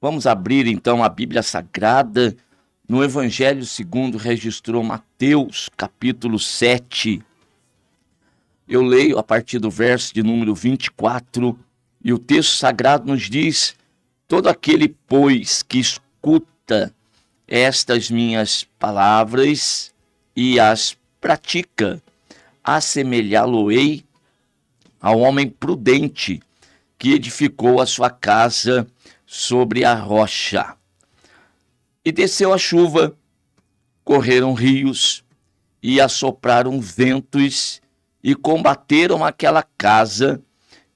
Vamos abrir então a Bíblia Sagrada no Evangelho segundo registrou Mateus, capítulo 7. Eu leio a partir do verso de número 24, e o texto sagrado nos diz: todo aquele, pois, que escuta estas minhas palavras e as pratica, assemelhá-lo-ei ao homem prudente que edificou a sua casa sobre a rocha. E desceu a chuva, correram rios e assopraram ventos e combateram aquela casa,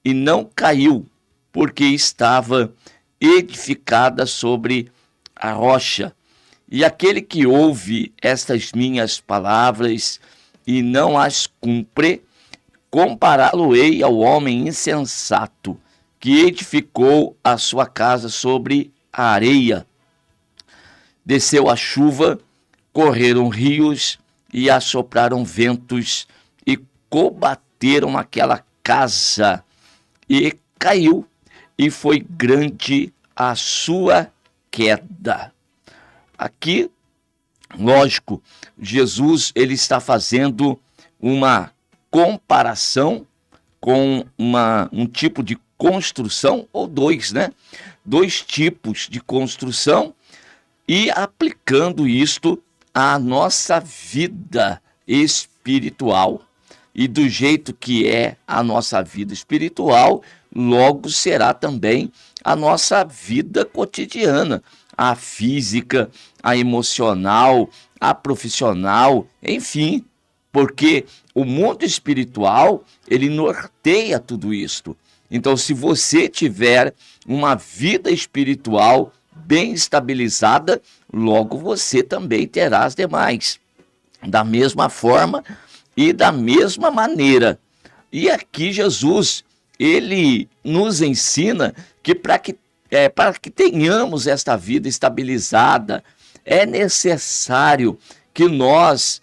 e não caiu, porque estava edificada sobre a rocha. E aquele que ouve estas minhas palavras e não as cumpre, compará-lo-ei ao homem insensato que edificou a sua casa sobre a areia. Desceu a chuva, correram rios e assopraram ventos e combateram aquela casa, e caiu, e foi grande a sua queda. Aqui, lógico, Jesus ele está fazendo uma comparação com um tipo de construção, ou dois, né? Dois tipos de construção, e aplicando isto à nossa vida espiritual. E do jeito que é a nossa vida espiritual, logo será também a nossa vida cotidiana, a física, a emocional, a profissional, enfim, porque o mundo espiritual, ele norteia tudo isto. Então, se você tiver uma vida espiritual bem estabilizada, logo você também terá as demais, da mesma forma e da mesma maneira. E aqui Jesus, ele nos ensina que para que tenhamos esta vida estabilizada, é necessário que nós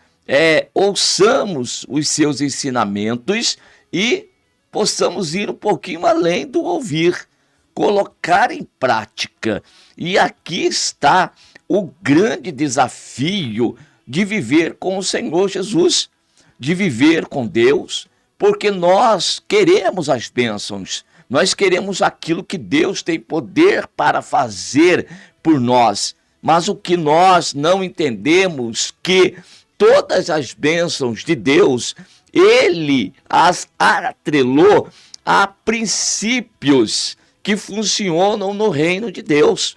ouçamos os seus ensinamentos e possamos ir um pouquinho além do ouvir, colocar em prática. E aqui está o grande desafio de viver com o Senhor Jesus, de viver com Deus, porque nós queremos as bênçãos, nós queremos aquilo que Deus tem poder para fazer por nós, mas o que nós não entendemos que todas as bênçãos de Deus, Ele as atrelou a princípios que funcionam no reino de Deus,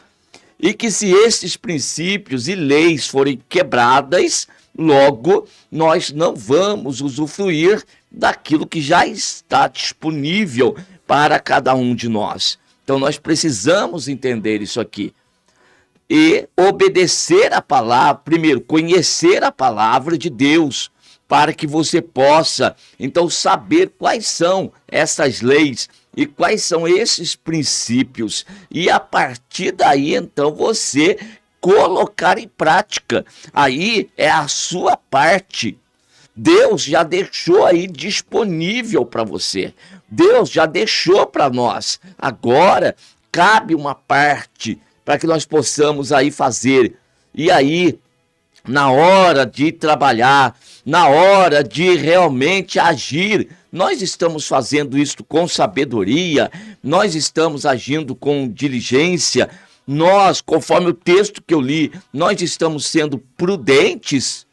e que se esses princípios e leis forem quebradas, logo nós não vamos usufruir daquilo que já está disponível para cada um de nós. Então nós precisamos entender isso aqui e obedecer a palavra, primeiro conhecer a palavra de Deus, para que você possa então saber quais são essas leis e quais são esses princípios, e a partir daí então você colocar em prática. Aí é a sua parte. Deus já deixou aí disponível para você. Deus já deixou para nós. Agora cabe uma parte para que nós possamos aí fazer. E aí, na hora de trabalhar, na hora de realmente agir, nós estamos fazendo isso com sabedoria, nós estamos agindo com diligência, nós, conforme o texto que eu li, nós estamos sendo prudentes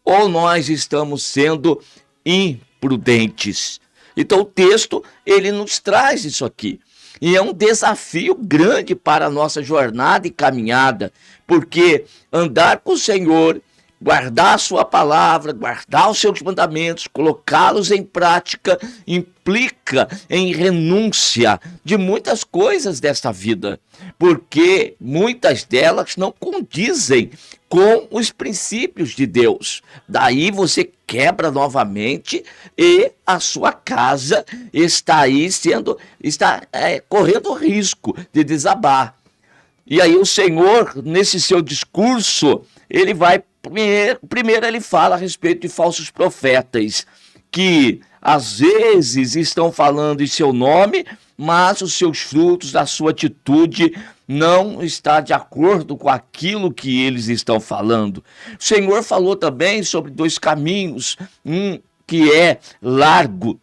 ou nós estamos sendo imprudentes? Então o texto, ele nos traz isso aqui. E é um desafio grande para a nossa jornada e caminhada, porque andar com o Senhor, guardar a sua palavra, guardar os seus mandamentos, colocá-los em prática, implica em renúncia de muitas coisas desta vida, porque muitas delas não condizem com os princípios de Deus. Daí você quebra novamente e a sua casa está correndo risco de desabar. E aí o Senhor, nesse seu discurso, ele vai primeiro ele fala a respeito de falsos profetas, que às vezes estão falando em seu nome, mas os seus frutos, a sua atitude não está de acordo com aquilo que eles estão falando. O Senhor falou também sobre dois caminhos, um que é largo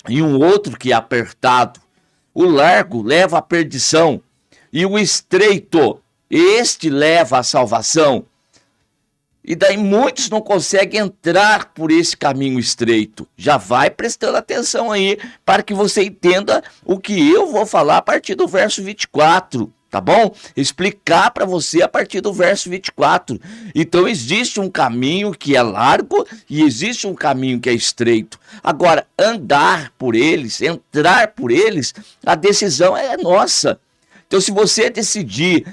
e um outro que é apertado. O largo leva à perdição e o estreito, este leva à salvação. E daí muitos não conseguem entrar por esse caminho estreito. Já vai prestando atenção aí para que você entenda o que eu vou falar a partir do verso 24. Tá bom? Explicar para você a partir do verso 24. Então existe um caminho que é largo e existe um caminho que é estreito. Agora, andar por eles, entrar por eles, a decisão é nossa. Então, se você decidir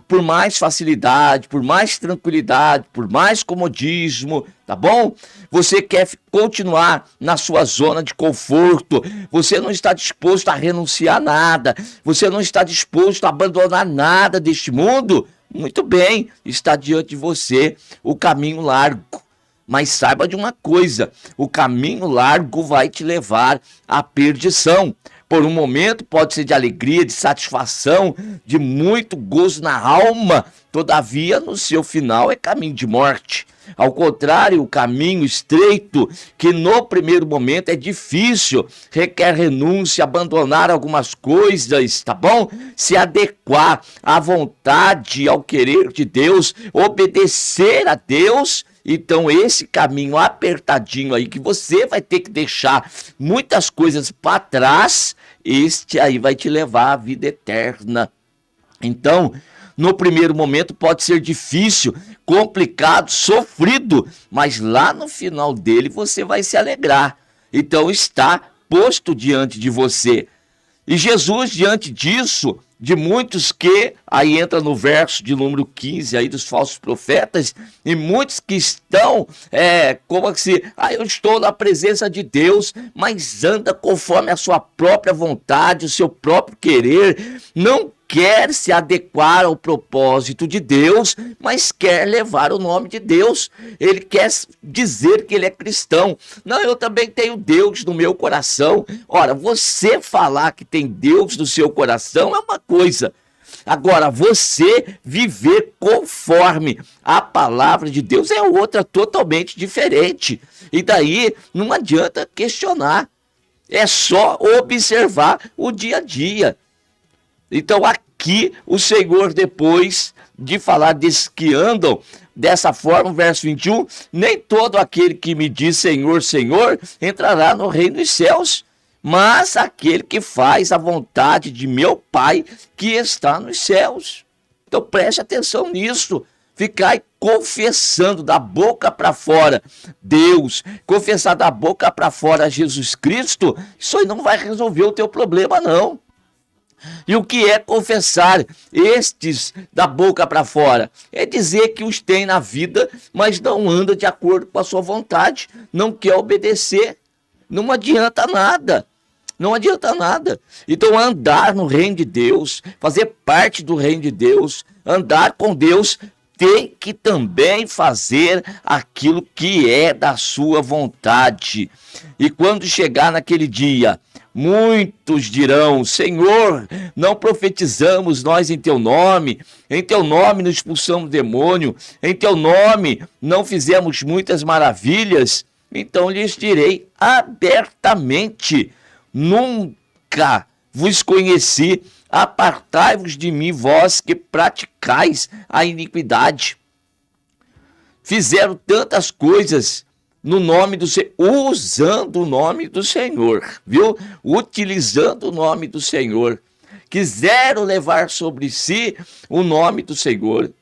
por mais facilidade, por mais tranquilidade, por mais comodismo, tá bom? Você quer continuar na sua zona de conforto, você não está disposto a renunciar a nada, você não está disposto a abandonar nada deste mundo, muito bem, está diante de você o caminho largo. Mas saiba de uma coisa, o caminho largo vai te levar à perdição. Por um momento pode ser de alegria, de satisfação, de muito gozo na alma, todavia no seu final é caminho de morte. Ao contrário, o caminho estreito, que no primeiro momento é difícil, requer renúncia, abandonar algumas coisas, tá bom? Se adequar à vontade, ao querer de Deus, obedecer a Deus. Então esse caminho apertadinho aí, que você vai ter que deixar muitas coisas para trás, este aí vai te levar à vida eterna. Então, no primeiro momento pode ser difícil, complicado, sofrido, mas lá no final dele você vai se alegrar. Então está posto diante de você. E Jesus, diante disso, de muitos que, aí entra no verso de número 15 aí dos falsos profetas, e muitos que estão, como assim, eu estou na presença de Deus, mas anda conforme a sua própria vontade, o seu próprio querer, não quer se adequar ao propósito de Deus, mas quer levar o nome de Deus. Ele quer dizer que ele é cristão. Não, eu também tenho Deus no meu coração. Ora, você falar que tem Deus no seu coração é uma coisa. Agora, você viver conforme a palavra de Deus é outra, totalmente diferente. E daí não adianta questionar. É só observar o dia a dia. Então aqui o Senhor, depois de falar desses que andam dessa forma, verso 21, nem todo aquele que me diz Senhor, Senhor, entrará no reino dos céus, mas aquele que faz a vontade de meu Pai que está nos céus. Então preste atenção nisso. Ficar confessando da boca para fora Deus, confessar da boca para fora Jesus Cristo, isso aí não vai resolver o teu problema, não. E o que é confessar estes da boca para fora? É dizer que os tem na vida, mas não anda de acordo com a sua vontade, não quer obedecer. Não adianta nada. Não adianta nada. Então andar no reino de Deus, fazer parte do reino de Deus, andar com Deus, tem que também fazer aquilo que é da sua vontade. E quando chegar naquele dia, muitos dirão, Senhor, não profetizamos nós em teu nome não expulsamos demônio, em teu nome não fizemos muitas maravilhas. Então lhes direi abertamente, nunca vos conheci, apartai-vos de mim, vós que praticais a iniquidade. Fizeram tantas coisas no nome do Senhor, usando o nome do Senhor, viu? Utilizando o nome do Senhor. Quiseram levar sobre si o nome do Senhor.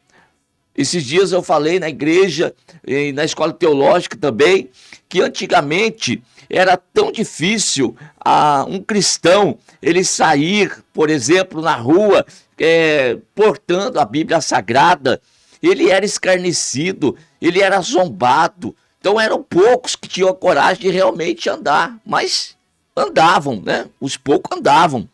Esses dias eu falei na igreja, e na escola teológica também, que antigamente era tão difícil um cristão ele sair, por exemplo, na rua, portando a Bíblia Sagrada. Ele era escarnecido, ele era zombado. Então eram poucos que tinham a coragem de realmente andar, mas andavam, né? Os poucos andavam.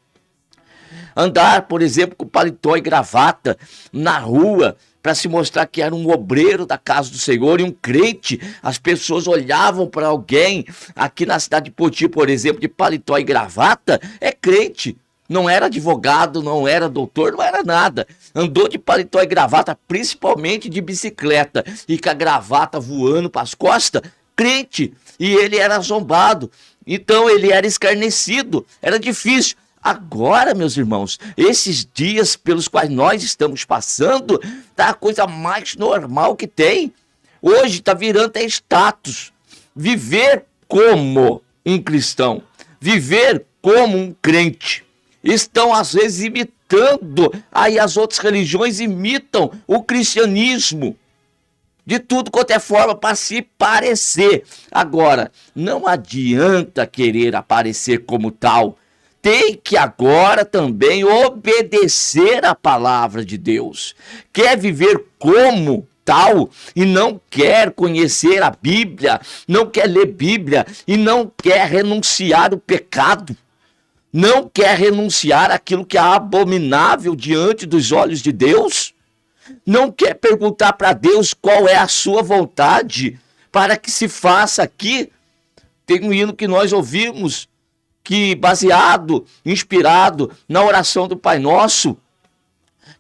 Andar, por exemplo, com paletó e gravata na rua, para se mostrar que era um obreiro da casa do Senhor e um crente. As pessoas olhavam para alguém aqui na cidade de Poti, por exemplo, de paletó e gravata, é crente. Não era advogado, não era doutor, não era nada. Andou de paletó e gravata, principalmente de bicicleta, e com a gravata voando para as costas, crente. E ele era zombado. Então ele era escarnecido, era difícil. Agora, meus irmãos, esses dias pelos quais nós estamos passando, tá a coisa mais normal que tem. Hoje está virando até status. Viver como um cristão, viver como um crente. Estão às vezes imitando, aí as outras religiões imitam o cristianismo. De tudo quanto é forma para se parecer. Agora, não adianta querer aparecer como tal. Tem que agora também obedecer a palavra de Deus. Quer viver como tal e não quer conhecer a Bíblia, não quer ler Bíblia e não quer renunciar o pecado, não quer renunciar aquilo que é abominável diante dos olhos de Deus, não quer perguntar para Deus qual é a sua vontade para que se faça aqui. Tem um hino que nós ouvimos, que baseado, inspirado na oração do Pai Nosso,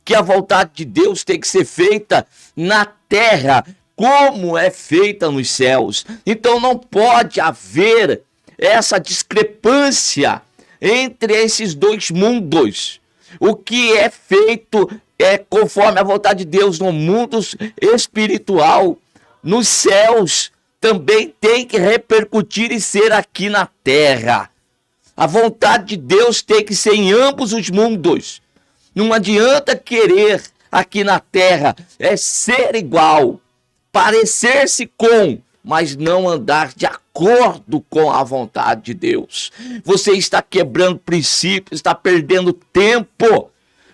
que a vontade de Deus tem que ser feita na terra, como é feita nos céus. Então não pode haver essa discrepância entre esses dois mundos. O que é feito é conforme a vontade de Deus no mundo espiritual, nos céus, também tem que repercutir e ser aqui na terra. A vontade de Deus tem que ser em ambos os mundos. Não adianta querer aqui na terra, é ser igual, parecer-se com, mas não andar de acordo com a vontade de Deus. Você está quebrando princípios, está perdendo tempo.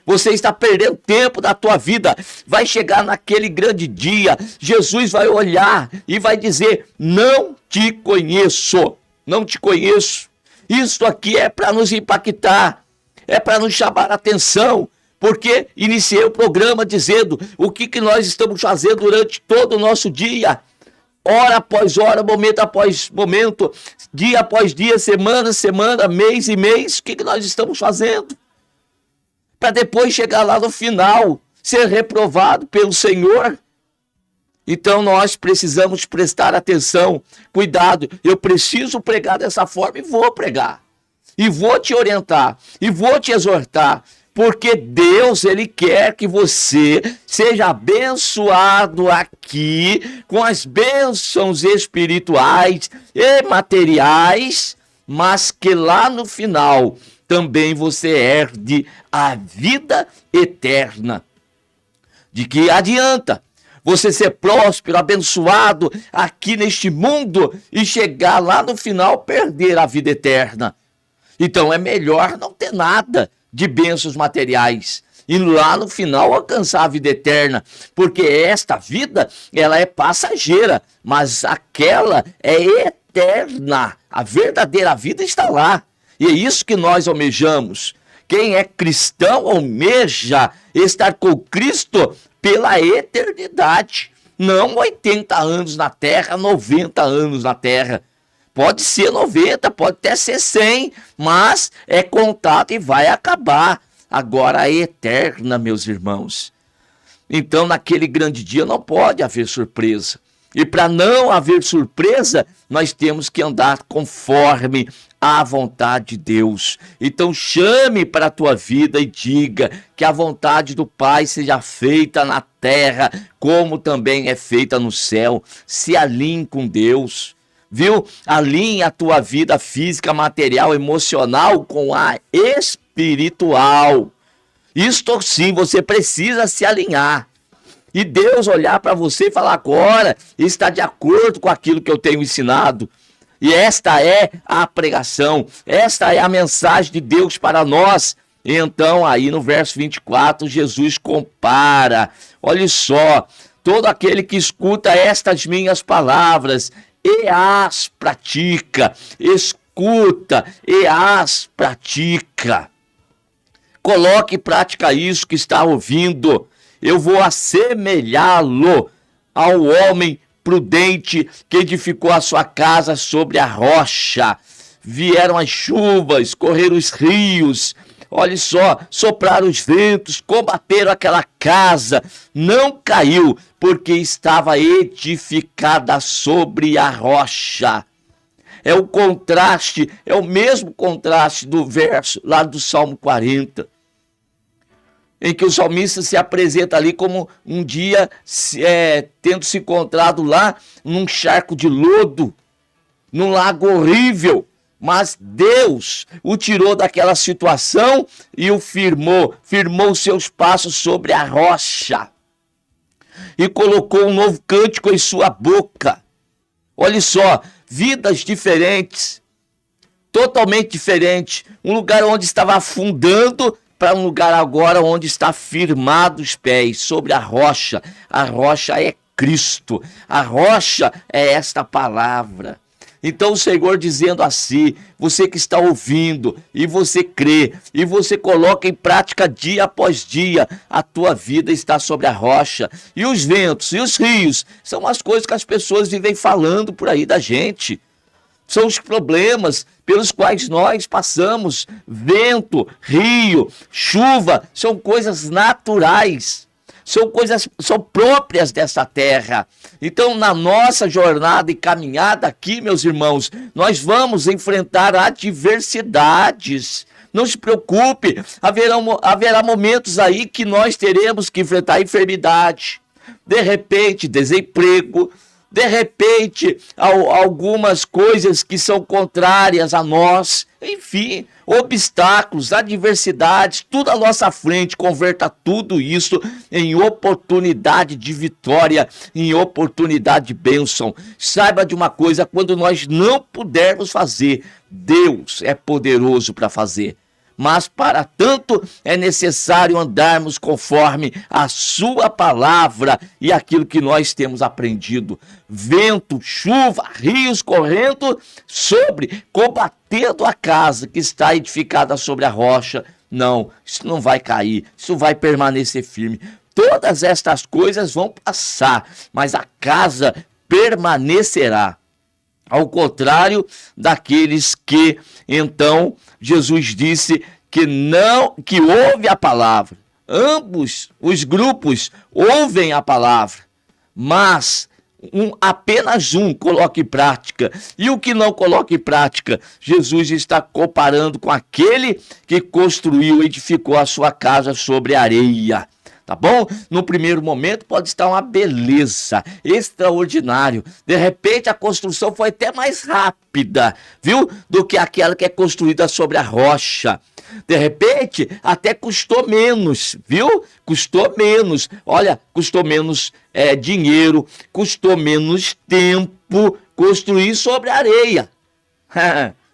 Você está perdendo tempo da tua vida. Vai chegar naquele grande dia, Jesus vai olhar e vai dizer: não te conheço, não te conheço. Isso aqui é para nos impactar, é para nos chamar a atenção, porque iniciei o programa dizendo o que nós estamos fazendo durante todo o nosso dia, hora após hora, momento após momento, dia após dia, semana, semana, mês e mês. O que nós estamos fazendo? Para depois chegar lá no final, ser reprovado pelo Senhor. Então nós precisamos prestar atenção, cuidado. Eu preciso pregar dessa forma e vou pregar. E vou te orientar, e vou te exortar. Porque Deus, Ele quer que você seja abençoado aqui com as bênçãos espirituais e materiais, mas que lá no final também você herde a vida eterna. De que adianta você ser próspero, abençoado aqui neste mundo e chegar lá no final perder a vida eterna? Então é melhor não ter nada de bênçãos materiais e lá no final alcançar a vida eterna, porque esta vida ela é passageira, mas aquela é eterna. A verdadeira vida está lá, e é isso que nós almejamos. Quem é cristão almeja estar com Cristo pela eternidade, não 80 anos na terra, 90 anos na terra. Pode ser 90, pode até ser 100, mas é contado e vai acabar. Agora é eterna, meus irmãos. Então, naquele grande dia não pode haver surpresa. E para não haver surpresa, nós temos que andar conforme a vontade de Deus. Então chame para a tua vida e diga que a vontade do Pai seja feita na terra, como também é feita no céu. Se alinhe com Deus. Viu? Alinhe a tua vida física, material, emocional com a espiritual. Isto sim, você precisa se alinhar. E Deus olhar para você e falar: agora está de acordo com aquilo que eu tenho ensinado. E esta é a pregação, esta é a mensagem de Deus para nós. E então aí no verso 24, Jesus compara. Olha só, todo aquele que escuta estas minhas palavras e as pratica, escuta e as pratica. Coloque em prática isso que está ouvindo. Eu vou assemelhá-lo ao homem prudente que edificou a sua casa sobre a rocha. Vieram as chuvas, correram os rios. olha só, sopraram os ventos, combateram aquela casa, não caiu, porque estava edificada sobre a rocha. É o contraste, é o mesmo contraste do verso lá do Salmo 40, em que o salmista se apresenta ali como um dia tendo se encontrado lá num charco de lodo, num lago horrível, mas Deus o tirou daquela situação e o firmou seus passos sobre a rocha e colocou um novo cântico em sua boca. Olha só, vidas diferentes, totalmente diferentes. Um lugar onde estava afundando para um lugar agora onde está firmado os pés sobre a rocha. A rocha é Cristo, a rocha é esta palavra. Então o Senhor dizendo assim, você que está ouvindo e você crê e você coloca em prática dia após dia, a tua vida está sobre a rocha. E os ventos e os rios são as coisas que as pessoas vivem falando por aí da gente. São os problemas pelos quais nós passamos. Vento, rio, chuva, são coisas naturais. São próprias dessa terra. Então, na nossa jornada e caminhada aqui, meus irmãos, nós vamos enfrentar adversidades. Não se preocupe, haverá momentos aí que nós teremos que enfrentar enfermidade, de repente, desemprego, de repente, algumas coisas que são contrárias a nós, enfim, obstáculos, adversidades, tudo à nossa frente. Converta tudo isso em oportunidade de vitória, em oportunidade de bênção. Saiba de uma coisa, quando nós não pudermos fazer, Deus é poderoso para fazer. Mas para tanto é necessário andarmos conforme a sua palavra e aquilo que nós temos aprendido. Vento, chuva, rios correndo combatendo a casa que está edificada sobre a rocha. Não, isso não vai cair, isso vai permanecer firme. Todas estas coisas vão passar, mas a casa permanecerá. Ao contrário daqueles que, então, Jesus disse que ouve a palavra. Ambos os grupos ouvem a palavra, mas apenas um coloca em prática. E o que não coloca em prática, Jesus está comparando com aquele que construiu, edificou a sua casa sobre areia. Tá bom? No primeiro momento pode estar uma beleza, extraordinário. De repente a construção foi até mais rápida, viu? Do que aquela que é construída sobre a rocha. De repente até custou menos, viu? Custou menos. Olha, custou menos dinheiro, custou menos tempo construir sobre a areia.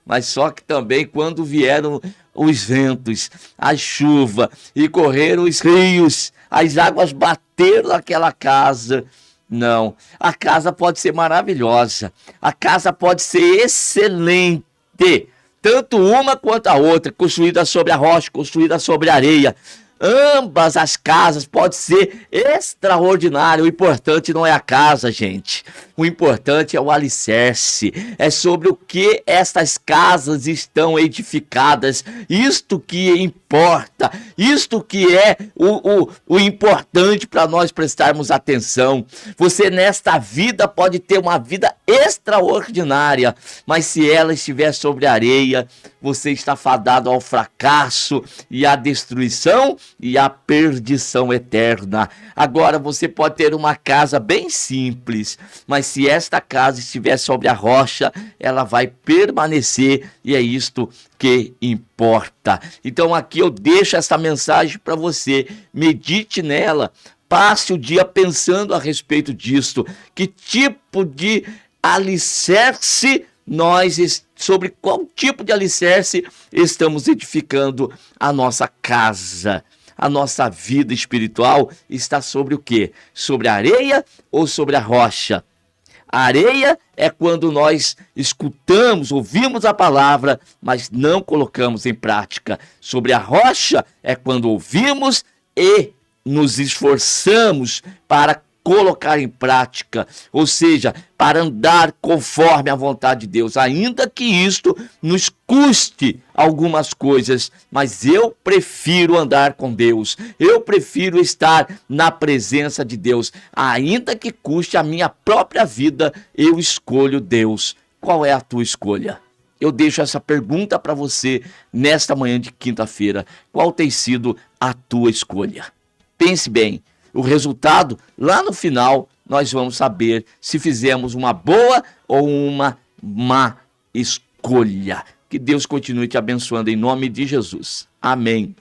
Mas só que também quando vieram os ventos, a chuva e correram os rios, as águas bateram naquela casa. Não, a casa pode ser maravilhosa, a casa pode ser excelente, tanto uma quanto a outra, construída sobre a rocha, construída sobre a areia. Ambas as casas podem ser extraordinárias. O importante não é a casa, gente. O importante é o alicerce. É sobre o que estas casas estão edificadas. Isto que importa. Isto que é o importante para nós prestarmos atenção. Você nesta vida pode ter uma vida extraordinária, mas se ela estiver sobre a areia, você está fadado ao fracasso e à destruição e à perdição eterna. Agora você pode ter uma casa bem simples, mas se esta casa estiver sobre a rocha, ela vai permanecer e é isto que importa. Então aqui eu deixo essa mensagem para você, medite nela, passe o dia pensando a respeito disto, que tipo de alicerce sobre qual tipo de alicerce estamos edificando a nossa casa. A nossa vida espiritual está sobre o quê? Sobre a areia ou sobre a rocha? A areia é quando nós escutamos, ouvimos a palavra, mas não colocamos em prática. Sobre a rocha é quando ouvimos e nos esforçamos para colocar em prática, ou seja, para andar conforme a vontade de Deus, ainda que isto nos custe algumas coisas, mas eu prefiro andar com Deus, eu prefiro estar na presença de Deus, ainda que custe a minha própria vida, eu escolho Deus. Qual é a tua escolha? Eu deixo essa pergunta para você nesta manhã de quinta-feira. Qual tem sido a tua escolha? Pense bem. O resultado, lá no final, nós vamos saber se fizemos uma boa ou uma má escolha. Que Deus continue te abençoando em nome de Jesus. Amém.